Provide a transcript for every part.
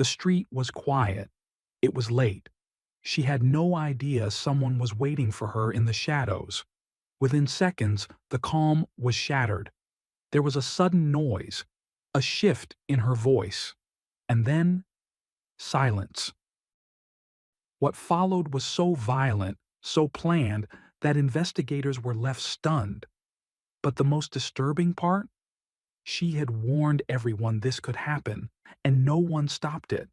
The street was quiet. It was late. She had no idea someone was waiting for her in the shadows. Within seconds, the calm was shattered. There was a sudden noise, a shift in her voice, and then silence. What followed was so violent, so planned, that investigators were left stunned. But the most disturbing part? She had warned everyone this could happen, and no one stopped it.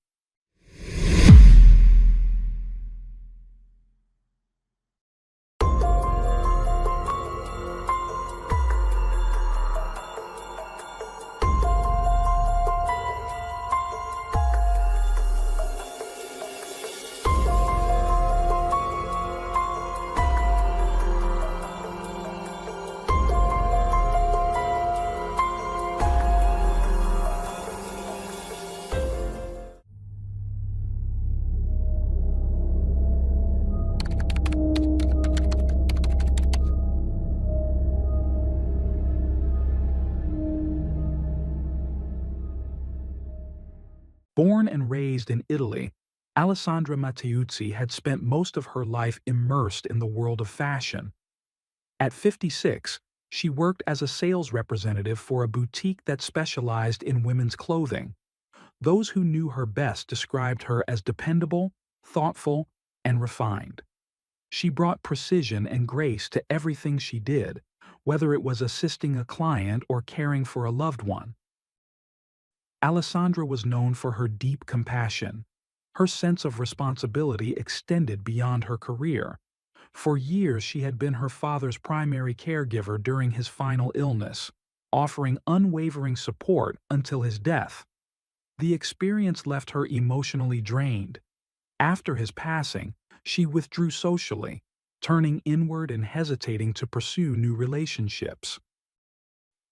Born and raised in Italy, Alessandra Matteuzzi had spent most of her life immersed in the world of fashion. At 56, she worked as a sales representative for a boutique that specialized in women's clothing. Those who knew her best described her as dependable, thoughtful, and refined. She brought precision and grace to everything she did, whether it was assisting a client or caring for a loved one. Alessandra was known for her deep compassion. Her sense of responsibility extended beyond her career. For years, she had been her father's primary caregiver during his final illness, offering unwavering support until his death. The experience left her emotionally drained. After his passing, she withdrew socially, turning inward and hesitating to pursue new relationships.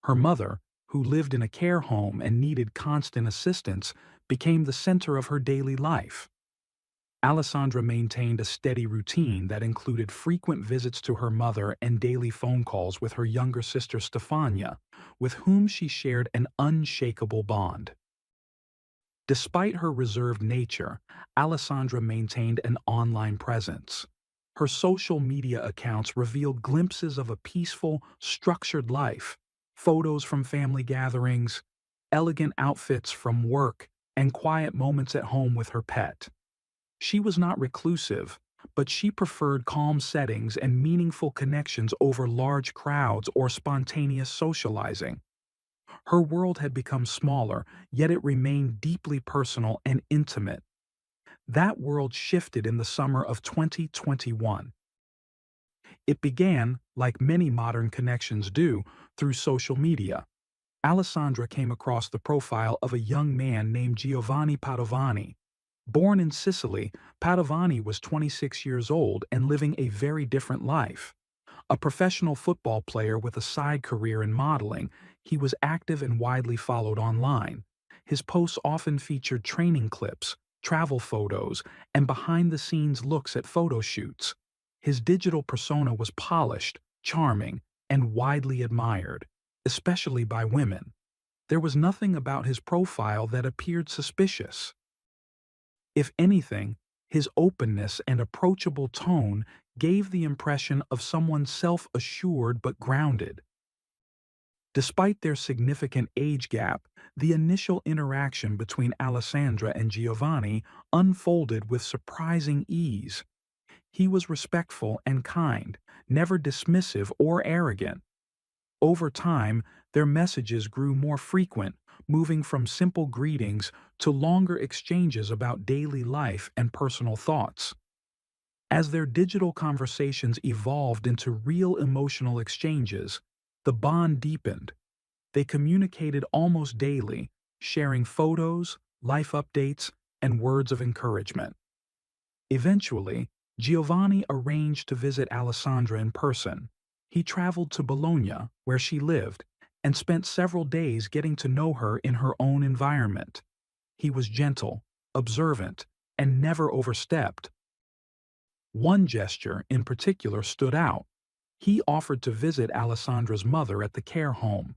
Her mother, who lived in a care home and needed constant assistance, became the center of her daily life. Alessandra maintained a steady routine that included frequent visits to her mother and daily phone calls with her younger sister Stefania, with whom she shared an unshakable bond. Despite her reserved nature, Alessandra maintained an online presence. Her social media accounts revealed glimpses of a peaceful, structured life, photos from family gatherings, elegant outfits from work, and quiet moments at home with her pet. She was not reclusive, but she preferred calm settings and meaningful connections over large crowds or spontaneous socializing. Her world had become smaller, yet it remained deeply personal and intimate. That world shifted in the summer of 2021. It began, like many modern connections do, through social media. Alessandra came across the profile of a young man named Giovanni Padovani. Born in Sicily, Padovani was 26 years old and living a very different life. A professional football player with a side career in modeling, he was active and widely followed online. His posts often featured training clips, travel photos, and behind-the-scenes looks at photo shoots. His digital persona was polished, charming, and widely admired, especially by women. There was nothing about his profile that appeared suspicious. If anything, his openness and approachable tone gave the impression of someone self-assured but grounded. Despite their significant age gap, the initial interaction between Alessandra and Giovanni unfolded with surprising ease. He was respectful and kind, never dismissive or arrogant. Over time, their messages grew more frequent, moving from simple greetings to longer exchanges about daily life and personal thoughts. As their digital conversations evolved into real emotional exchanges, the bond deepened. They communicated almost daily, sharing photos, life updates, and words of encouragement. Eventually, Giovanni arranged to visit Alessandra in person. He traveled to Bologna, where she lived, and spent several days getting to know her in her own environment. He was gentle, observant, and never overstepped. One gesture in particular stood out. He offered to visit Alessandra's mother at the care home.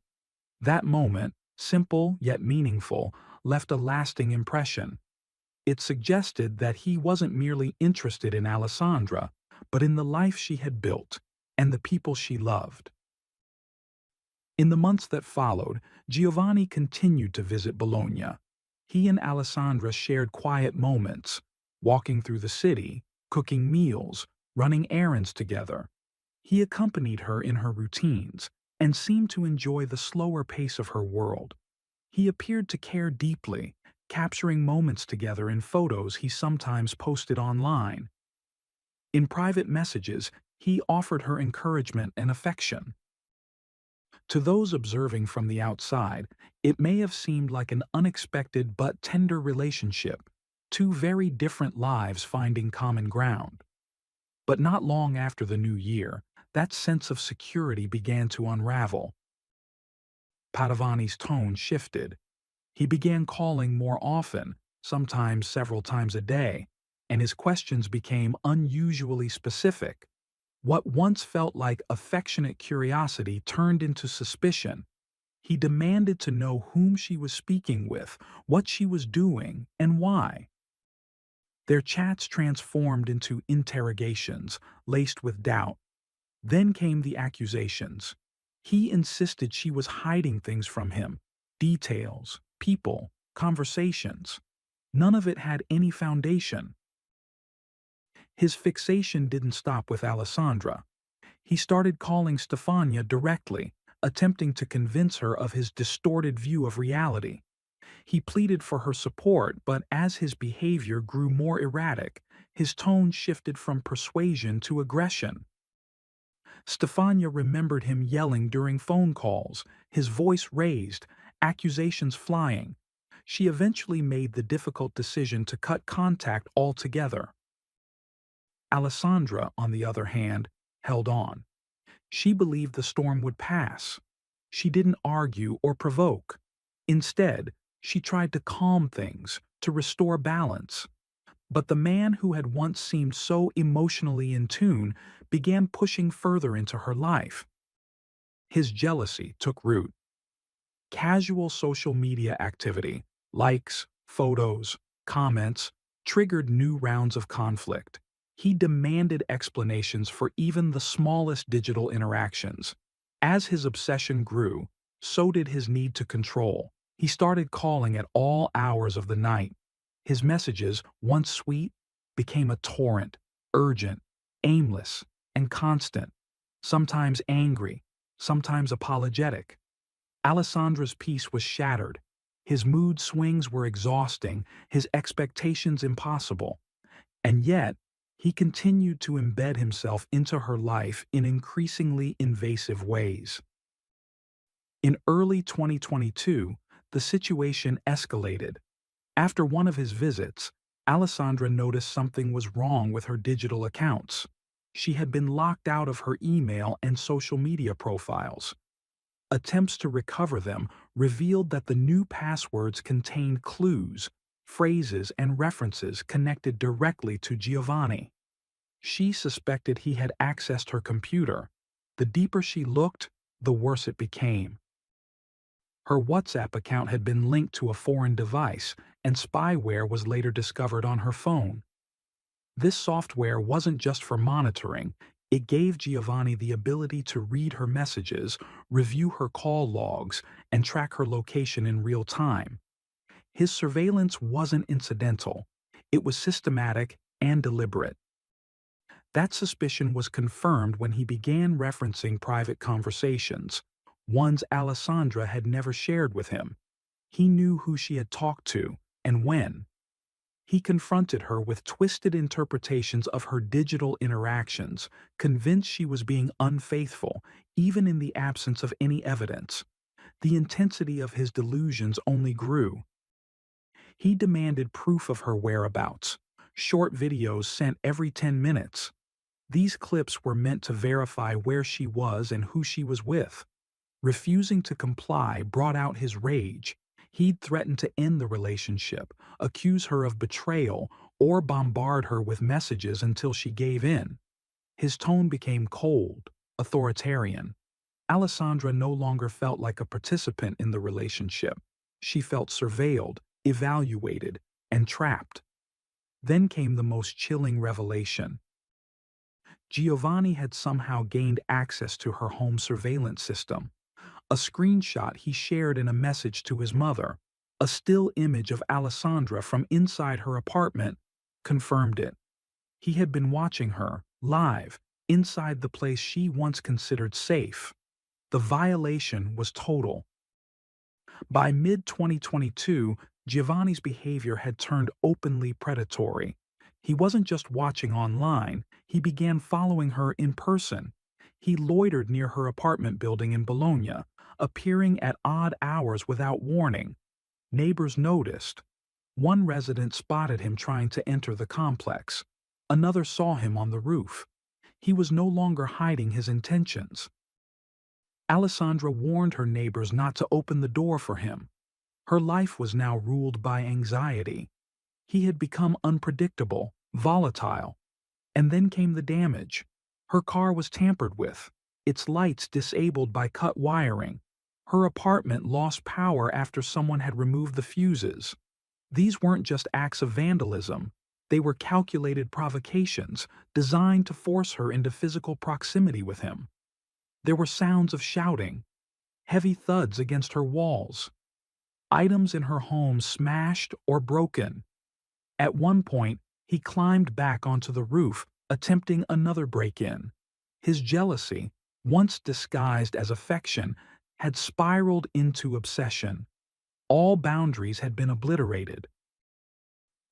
That moment, simple yet meaningful, left a lasting impression. It suggested that he wasn't merely interested in Alessandra, but in the life she had built and the people she loved. In the months that followed, Giovanni continued to visit Bologna. He and Alessandra shared quiet moments, walking through the city, cooking meals, running errands together. He accompanied her in her routines and seemed to enjoy the slower pace of her world. He appeared to care deeply, capturing moments together in photos he sometimes posted online. In private messages, he offered her encouragement and affection. To those observing from the outside, it may have seemed like an unexpected but tender relationship, two very different lives finding common ground. But not long after the new year, that sense of security began to unravel. Padovani's tone shifted. He began calling more often, sometimes several times a day, and his questions became unusually specific. What once felt like affectionate curiosity turned into suspicion. He demanded to know whom she was speaking with, what she was doing, and why. Their chats transformed into interrogations, laced with doubt. Then came the accusations. He insisted she was hiding things from him, details, people, conversations. None of it had any foundation. His fixation didn't stop with Alessandra. He started calling Stefania directly, attempting to convince her of his distorted view of reality. He pleaded for her support, but as his behavior grew more erratic, his tone shifted from persuasion to aggression. Stefania remembered him yelling during phone calls, his voice raised, accusations flying. She eventually made the difficult decision to cut contact altogether. Alessandra, on the other hand, held on. She believed the storm would pass. She didn't argue or provoke. Instead, she tried to calm things, to restore balance. But the man who had once seemed so emotionally in tune began pushing further into her life. His jealousy took root. Casual social media activity, likes, photos, comments, triggered new rounds of conflict. He demanded explanations for even the smallest digital interactions. As his obsession grew, so did his need to control. He started calling at all hours of the night. His messages, once sweet, became a torrent, urgent, aimless, and constant, sometimes angry, sometimes apologetic. Alessandra's peace was shattered. His mood swings were exhausting, his expectations impossible. And yet, he continued to embed himself into her life in increasingly invasive ways. In early 2022, the situation escalated. After one of his visits, Alessandra noticed something was wrong with her digital accounts. She had been locked out of her email and social media profiles. Attempts to recover them revealed that the new passwords contained clues, phrases, and references connected directly to Giovanni. She suspected he had accessed her computer. The deeper she looked, the worse it became. Her WhatsApp account had been linked to a foreign device, and spyware was later discovered on her phone. This software wasn't just for monitoring, it gave Giovanni the ability to read her messages, review her call logs, and track her location in real time. His surveillance wasn't incidental, it was systematic and deliberate. That suspicion was confirmed when he began referencing private conversations, ones Alessandra had never shared with him. He knew who she had talked to and when. He confronted her with twisted interpretations of her digital interactions, convinced she was being unfaithful, even in the absence of any evidence. The intensity of his delusions only grew. He demanded proof of her whereabouts, short videos sent every 10 minutes. These clips were meant to verify where she was and who she was with. Refusing to comply brought out his rage. He'd threaten to end the relationship, accuse her of betrayal, or bombard her with messages until she gave in. His tone became cold, authoritarian. Alessandra no longer felt like a participant in the relationship. She felt surveilled, evaluated, and trapped. Then came the most chilling revelation. Giovanni had somehow gained access to her home surveillance system. A screenshot he shared in a message to his mother, a still image of Alessandra from inside her apartment, confirmed it. He had been watching her, live, inside the place she once considered safe. The violation was total. By mid-2022, Giovanni's behavior had turned openly predatory. He wasn't just watching online, he began following her in person. He loitered near her apartment building in Bologna, appearing at odd hours without warning. Neighbors noticed. One resident spotted him trying to enter the complex. Another saw him on the roof. He was no longer hiding his intentions. Alessandra warned her neighbors not to open the door for him. Her life was now ruled by anxiety. He had become unpredictable, volatile. And then came the damage. Her car was tampered with, its lights disabled by cut wiring. Her apartment lost power after someone had removed the fuses. These weren't just acts of vandalism. They were calculated provocations designed to force her into physical proximity with him. There were sounds of shouting, heavy thuds against her walls, items in her home smashed or broken. At one point, he climbed back onto the roof, attempting another break-in. His jealousy, once disguised as affection, had spiraled into obsession. All boundaries had been obliterated.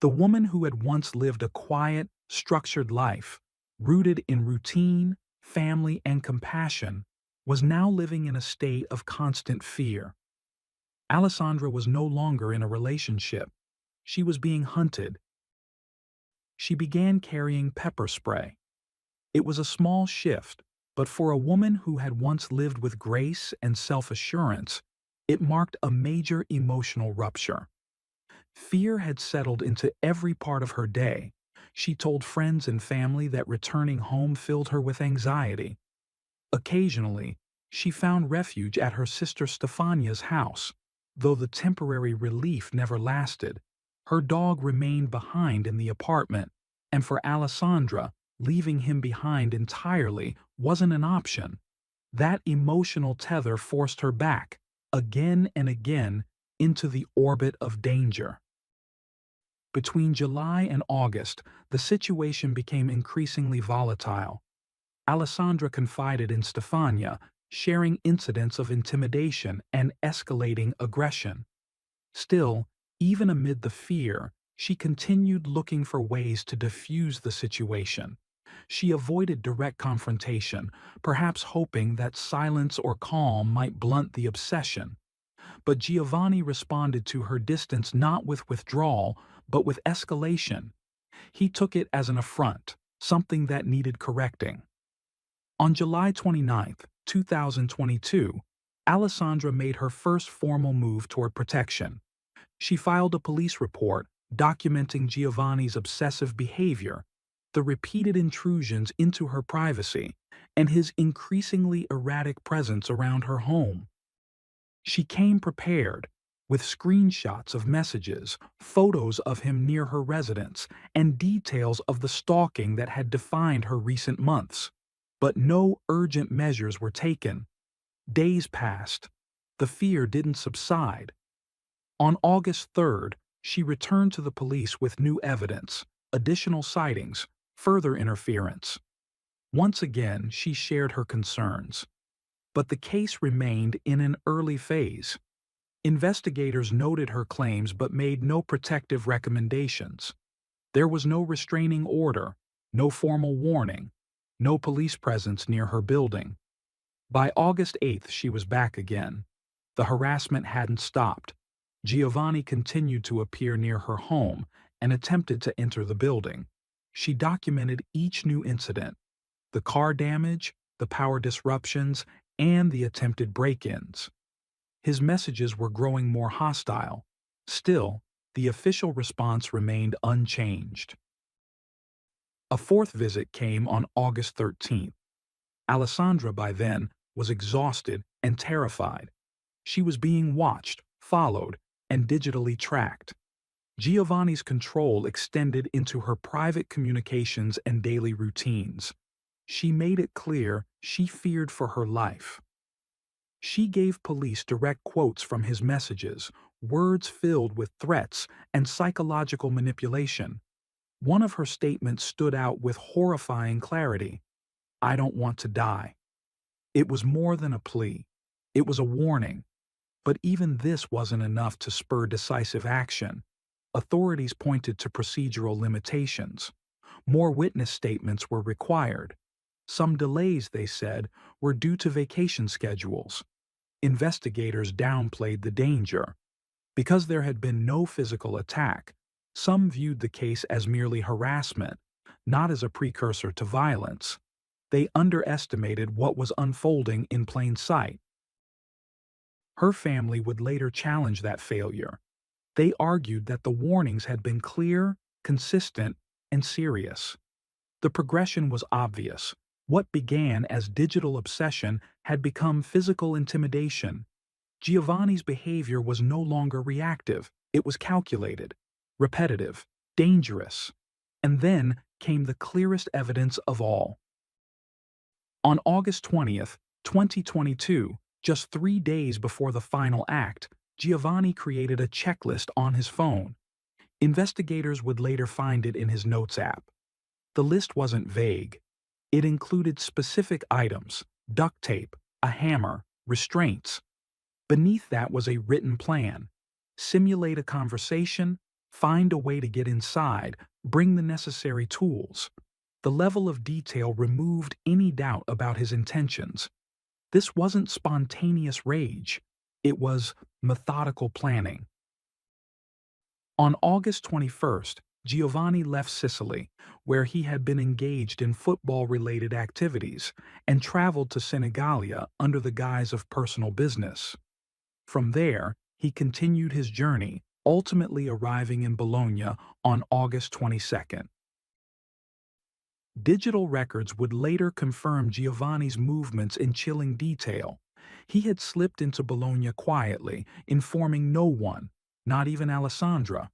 The woman who had once lived a quiet, structured life, rooted in routine, family, and compassion, was now living in a state of constant fear. Alessandra was no longer in a relationship. She was being hunted. She began carrying pepper spray. It was a small shift, but for a woman who had once lived with grace and self-assurance, it marked a major emotional rupture. Fear had settled into every part of her day. She told friends and family that returning home filled her with anxiety. Occasionally, she found refuge at her sister Stefania's house. Though the temporary relief never lasted, her dog remained behind in the apartment, and for Alessandra, leaving him behind entirely wasn't an option. That emotional tether forced her back, again and again, into the orbit of danger. Between July and August, the situation became increasingly volatile. Alessandra confided in Stefania, sharing incidents of intimidation and escalating aggression. Still, even amid the fear, she continued looking for ways to diffuse the situation. She avoided direct confrontation, perhaps hoping that silence or calm might blunt the obsession. But Giovanni responded to her distance not with withdrawal, but with escalation. He took it as an affront, something that needed correcting. On July 29, 2022, Alessandra made her first formal move toward protection. She filed a police report documenting Giovanni's obsessive behavior, the repeated intrusions into her privacy, and his increasingly erratic presence around her home. She came prepared, with screenshots of messages, photos of him near her residence, and details of the stalking that had defined her recent months. But no urgent measures were taken. Days passed. The fear didn't subside. On August 3rd, she returned to the police with new evidence, additional sightings, further interference. Once again, she shared her concerns. But the case remained in an early phase. Investigators noted her claims but made no protective recommendations. There was no restraining order, no formal warning, no police presence near her building. By August 8th, she was back again. The harassment hadn't stopped. Giovanni continued to appear near her home and attempted to enter the building. She documented each new incident, the car damage, the power disruptions, and the attempted break-ins. His messages were growing more hostile. Still, the official response remained unchanged. A fourth visit came on August 13th. Alessandra, by then, was exhausted and terrified. She was being watched, followed, and digitally tracked. Giovanni's control extended into her private communications and daily routines. She made it clear she feared for her life. She gave police direct quotes from his messages, words filled with threats and psychological manipulation. One of her statements stood out with horrifying clarity. "I don't want to die." It was more than a plea. It was a warning. But even this wasn't enough to spur decisive action. Authorities pointed to procedural limitations. More witness statements were required. Some delays, they said, were due to vacation schedules. Investigators downplayed the danger. Because there had been no physical attack, some viewed the case as merely harassment, not as a precursor to violence. They underestimated what was unfolding in plain sight. Her family would later challenge that failure. They argued that the warnings had been clear, consistent, and serious. The progression was obvious. What began as digital obsession had become physical intimidation. Giovanni's behavior was no longer reactive. It was calculated, repetitive, dangerous. And then came the clearest evidence of all. On August 20th, 2022, just 3 days before the final act, Giovanni created a checklist on his phone. Investigators would later find it in his notes app. The list wasn't vague. It included specific items: duct tape, a hammer, restraints. Beneath that was a written plan: simulate a conversation, find a way to get inside, bring the necessary tools. The level of detail removed any doubt about his intentions. This wasn't spontaneous rage. It was methodical planning. On August 21st, Giovanni left Sicily, where he had been engaged in football-related activities, and traveled to Senigallia under the guise of personal business. From there, he continued his journey, ultimately arriving in Bologna on August 22nd. Digital records would later confirm Giovanni's movements in chilling detail. He had slipped into Bologna quietly, informing no one, not even Alessandra.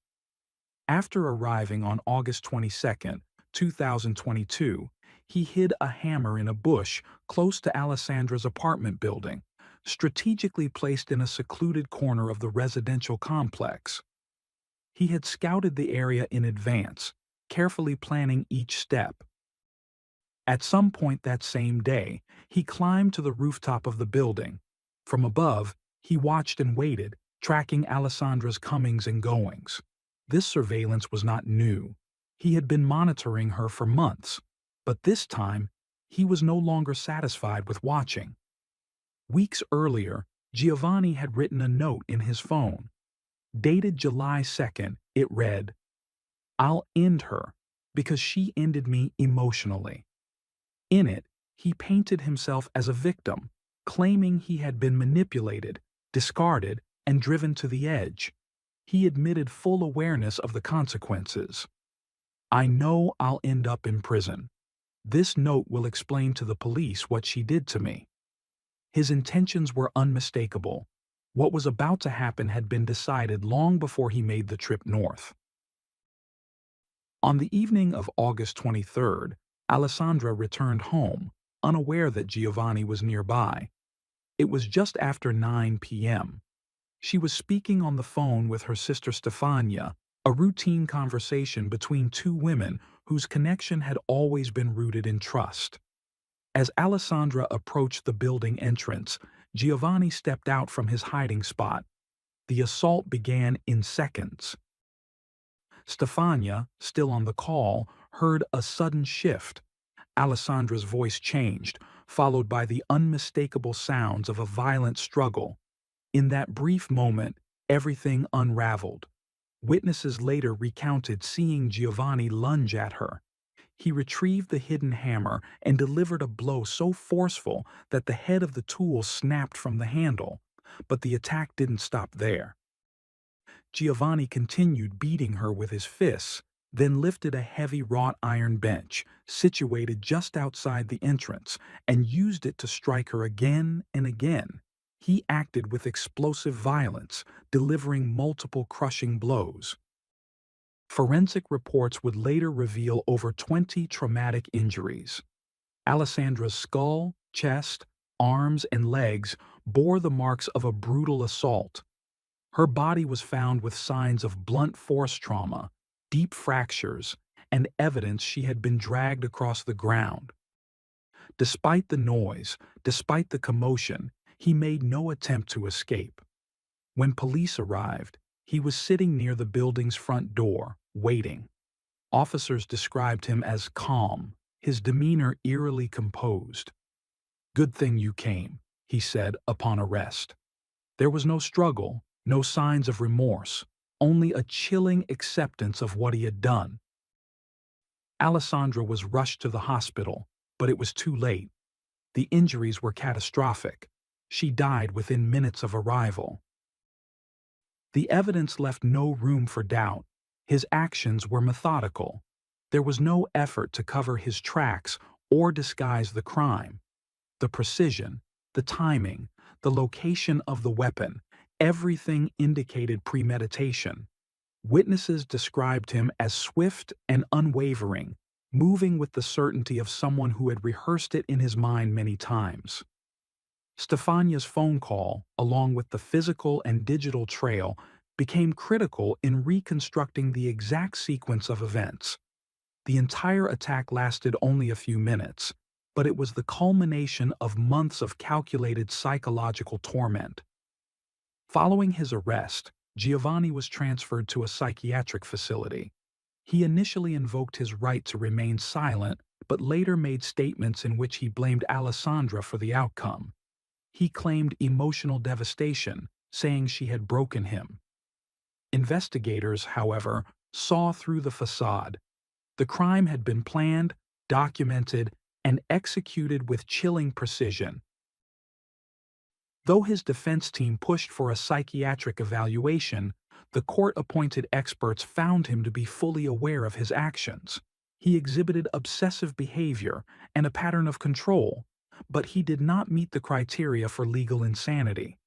After arriving on August 22nd, 2022, he hid a hammer in a bush close to Alessandra's apartment building, strategically placed in a secluded corner of the residential complex. He had scouted the area in advance, carefully planning each step. At some point that same day, he climbed to the rooftop of the building. From above, he watched and waited, tracking Alessandra's comings and goings. This surveillance was not new. He had been monitoring her for months, but this time, he was no longer satisfied with watching. Weeks earlier, Giovanni had written a note in his phone. Dated July 2nd, it read, "I'll end her because she ended me emotionally." In it, he painted himself as a victim, claiming he had been manipulated, discarded, and driven to the edge. He admitted full awareness of the consequences. "I know I'll end up in prison. This note will explain to the police what she did to me." His intentions were unmistakable. What was about to happen had been decided long before he made the trip north. On the evening of August 23rd, Alessandra returned home, unaware that Giovanni was nearby. It was just after 9 p.m. She was speaking on the phone with her sister Stefania, a routine conversation between two women whose connection had always been rooted in trust. As Alessandra approached the building entrance, Giovanni stepped out from his hiding spot. The assault began in seconds. Stefania, still on the call, heard a sudden shift. Alessandra's voice changed, followed by the unmistakable sounds of a violent struggle. In that brief moment, everything unraveled. Witnesses later recounted seeing Giovanni lunge at her. He retrieved the hidden hammer and delivered a blow so forceful that the head of the tool snapped from the handle. But the attack didn't stop there. Giovanni continued beating her with his fists, then lifted a heavy wrought iron bench, situated just outside the entrance, and used it to strike her again and again. He acted with explosive violence, delivering multiple crushing blows. Forensic reports would later reveal over 20 traumatic injuries. Alessandra's skull, chest, arms, and legs bore the marks of a brutal assault. Her body was found with signs of blunt force trauma, deep fractures, and evidence she had been dragged across the ground. Despite the noise, despite the commotion, he made no attempt to escape. When police arrived, he was sitting near the building's front door, waiting. Officers described him as calm, his demeanor eerily composed. "Good thing you came," he said upon arrest. There was no struggle, no signs of remorse, only a chilling acceptance of what he had done. Alessandra was rushed to the hospital, but it was too late. The injuries were catastrophic. She died within minutes of arrival. The evidence left no room for doubt. His actions were methodical. There was no effort to cover his tracks or disguise the crime. The precision, the timing, the location of the weapon, everything indicated premeditation. Witnesses described him as swift and unwavering, moving with the certainty of someone who had rehearsed it in his mind many times. Stefania's phone call, along with the physical and digital trail, became critical in reconstructing the exact sequence of events. The entire attack lasted only a few minutes, but it was the culmination of months of calculated psychological torment. Following his arrest, Giovanni was transferred to a psychiatric facility. He initially invoked his right to remain silent, but later made statements in which he blamed Alessandra for the outcome. He claimed emotional devastation, saying she had broken him. Investigators, however, saw through the facade. The crime had been planned, documented, and executed with chilling precision. Though his defense team pushed for a psychiatric evaluation, the court-appointed experts found him to be fully aware of his actions. He exhibited obsessive behavior and a pattern of control, but he did not meet the criteria for legal insanity.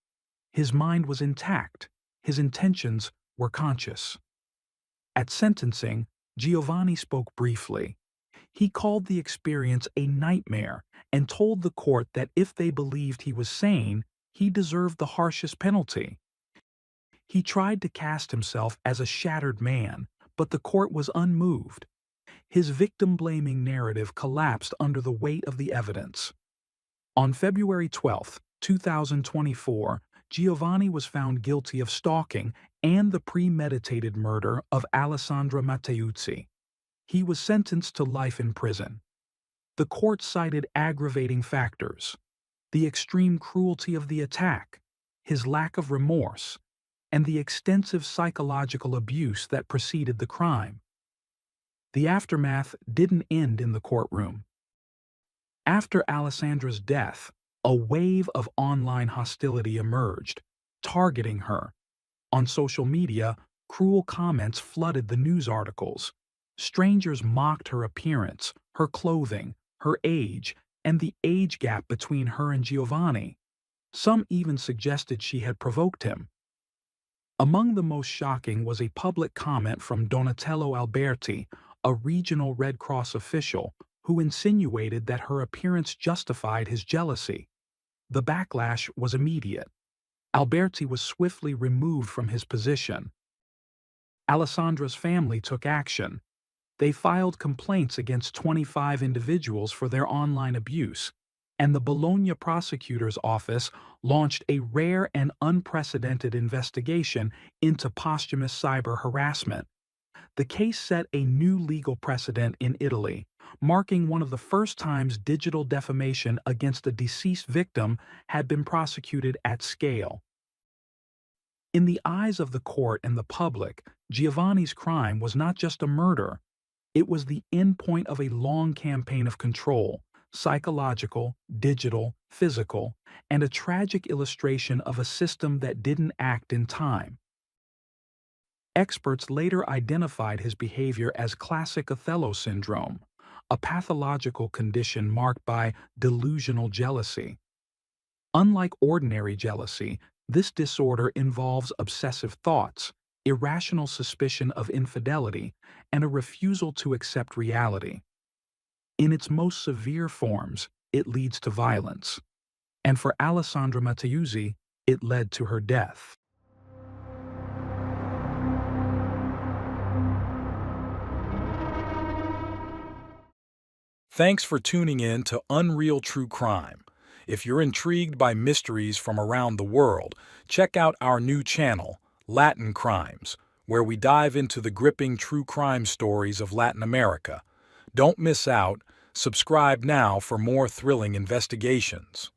His mind was intact, his intentions were conscious. At sentencing, Giovanni spoke briefly. He called the experience a nightmare and told the court that if they believed he was sane, he deserved the harshest penalty. He tried to cast himself as a shattered man, but the court was unmoved. His victim-blaming narrative collapsed under the weight of the evidence. On February 12, 2024, Giovanni was found guilty of stalking and the premeditated murder of Alessandra Matteuzzi. He was sentenced to life in prison. The court cited aggravating factors: the extreme cruelty of the attack, his lack of remorse, and the extensive psychological abuse that preceded the crime. The aftermath didn't end in the courtroom. After Alessandra's death, a wave of online hostility emerged, targeting her. On social media, cruel comments flooded the news articles. Strangers mocked her appearance, her clothing, her age, and the age gap between her and Giovanni. Some even suggested she had provoked him. Among the most shocking was a public comment from Donatello Alberti, a regional Red Cross official, who insinuated that her appearance justified his jealousy. The backlash was immediate. Alberti was swiftly removed from his position. Alessandra's family took action. They filed complaints against 25 individuals for their online abuse, and the Bologna prosecutor's office launched a rare and unprecedented investigation into posthumous cyber harassment. The case set a new legal precedent in Italy, marking one of the first times digital defamation against a deceased victim had been prosecuted at scale. In the eyes of the court and the public, Giovanni's crime was not just a murder. It was the endpoint of a long campaign of control, psychological, digital, physical, and a tragic illustration of a system that didn't act in time. Experts later identified his behavior as classic Othello syndrome, a pathological condition marked by delusional jealousy. Unlike ordinary jealousy, this disorder involves obsessive thoughts, irrational suspicion of infidelity, and a refusal to accept reality. In its most severe forms, it leads to violence. And for Alessandra Matteusi, it led to her death. Thanks for tuning in to Unreal True Crime. If you're intrigued by mysteries from around the world, check out our new channel, Latin Crimes, where we dive into the gripping true crime stories of Latin America. Don't miss out. Subscribe now for more thrilling investigations.